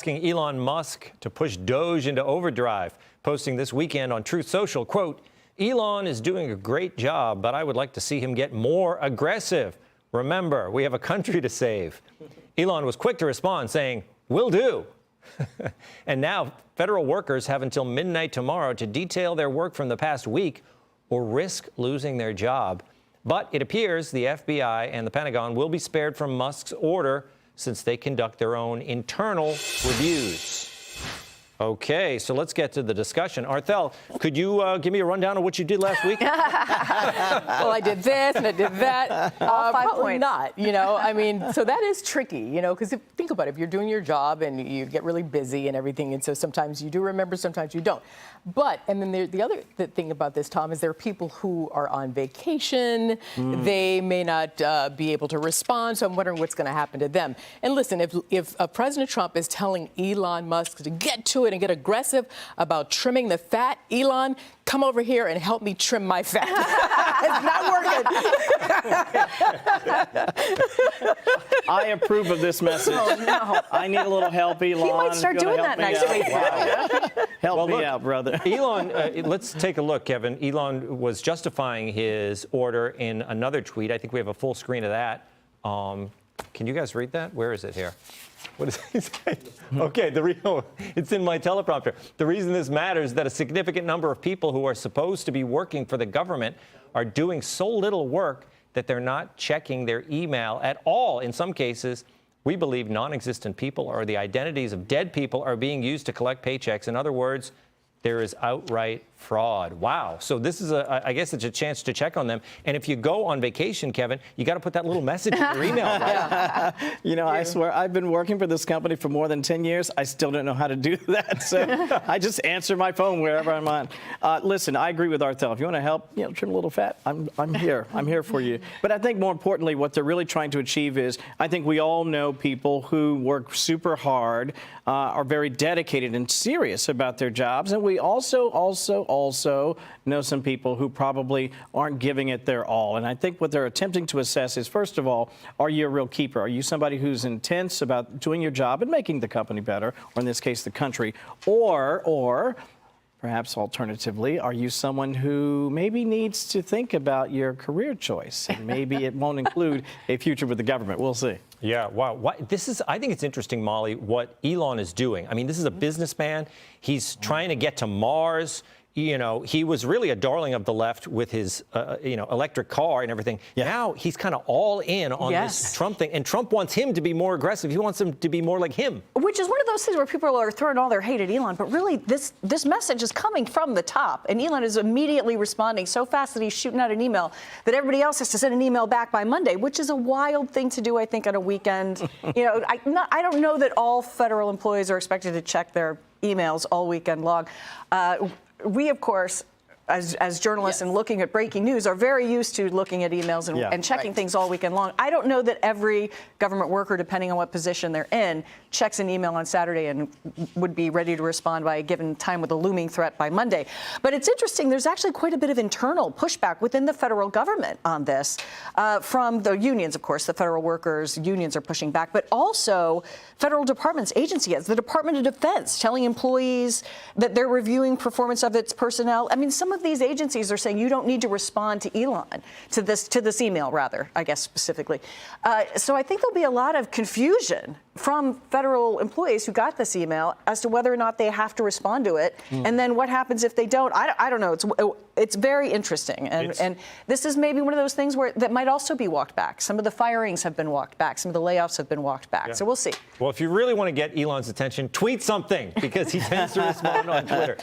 Asking Elon Musk to push Doge into overdrive, posting this weekend on Truth Social, quote, Elon is doing a great job, but I would like to see him get more aggressive. Remember, we have a country to save. Elon was quick to respond, saying, will do. And now federal workers have until midnight tomorrow to detail their work from the past week or risk losing their job. But it appears the FBI and the Pentagon will be spared from Musk's order since they conduct their own internal reviews. Okay, so let's get to the discussion. Arthel, could you give me a rundown of what you did last week? Well, I did this and I did that. Probably not, I mean, so that is tricky, because think about it. If you're doing your job and you get really busy and everything, and so sometimes you do remember, sometimes you don't. But, and then the other thing about this, Tom, is there are people who are on vacation. They may not be able to respond, so I'm wondering what's going to happen to them. And listen, if President Trump is telling Elon Musk to get to it and get aggressive about trimming the fat, Elon, come over here and help me trim my fat. It's not working. I approve of this message. Oh, no. I need a little help, Elon. He might start doing that next week. Wow. Help me out, brother. Elon, let's take a look, Kevin. Elon was justifying his order in another tweet. I think we have a full screen of that. Can you guys read that? Where is it here? What does he say? Okay, it's in my teleprompter. The reason this matters is that a significant number of people who are supposed to be working for the government are doing so little work that they're not checking their email at all. In some cases, we believe non-existent people or the identities of dead people are being used to collect paychecks. In other words, there is outright fraud. Wow. So this is I guess it's a chance to check on them. And if you go on vacation, Kevin, you got to put that little message in your email, right? I swear, I've been working for this company for more than 10 years. I still don't know how to do that. So I just answer my phone wherever I'm on. Listen, I agree with Arthel. If you want to help, trim a little fat, I'm here. I'm here for you. But I think more importantly, what they're really trying to achieve is, I think we all know people who work super hard, are very dedicated and serious about their jobs. And we also know some people who probably aren't giving it their all. And I think what they're attempting to assess is, first of all, are you a real keeper? Are you somebody who's intense about doing your job and making the company better, or in this case, the country? Or perhaps alternatively, are you someone who maybe needs to think about your career choice? And maybe it won't include a future with the government. We'll see. Yeah, wow. I think it's interesting, Molly, what Elon is doing. I mean, this is a businessman. He's trying to get to Mars. He was really a darling of the left with his, electric car and everything. Yeah. Now he's kind of all in on this Trump thing. And Trump wants him to be more aggressive. He wants him to be more like him. Which is one of those things where people are throwing all their hate at Elon. But really, this message is coming from the top. And Elon is immediately responding so fast that he's shooting out an email that everybody else has to send an email back by Monday, which is a wild thing to do, I think, on a weekend. I don't know that all federal employees are expected to check their emails all weekend long. We, of course, as journalists and looking at breaking news, are very used to looking at emails and checking things all weekend long. I don't know that every government worker, depending on what position they're in, checks an email on Saturday and would be ready to respond by a given time with a looming threat by Monday. But it's interesting. There's actually quite a bit of internal pushback within the federal government on this from the unions, of course. The federal workers unions are pushing back, but also federal departments, agency heads, the Department of Defense telling employees that they're reviewing performance of its personnel. I mean, some of these agencies are saying you don't need to respond to Elon, to this email, rather, I guess specifically. So I think there'll be a lot of confusion from federal employees who got this email as to whether or not they have to respond to it. And then what happens if they don't? I don't know. It's very interesting. And this is maybe one of those things that might also be walked back. Some of the firings have been walked back. Some of the layoffs have been walked back. Yeah. So we'll see. Well, if you really want to get Elon's attention, tweet something, because he tends to respond on Twitter.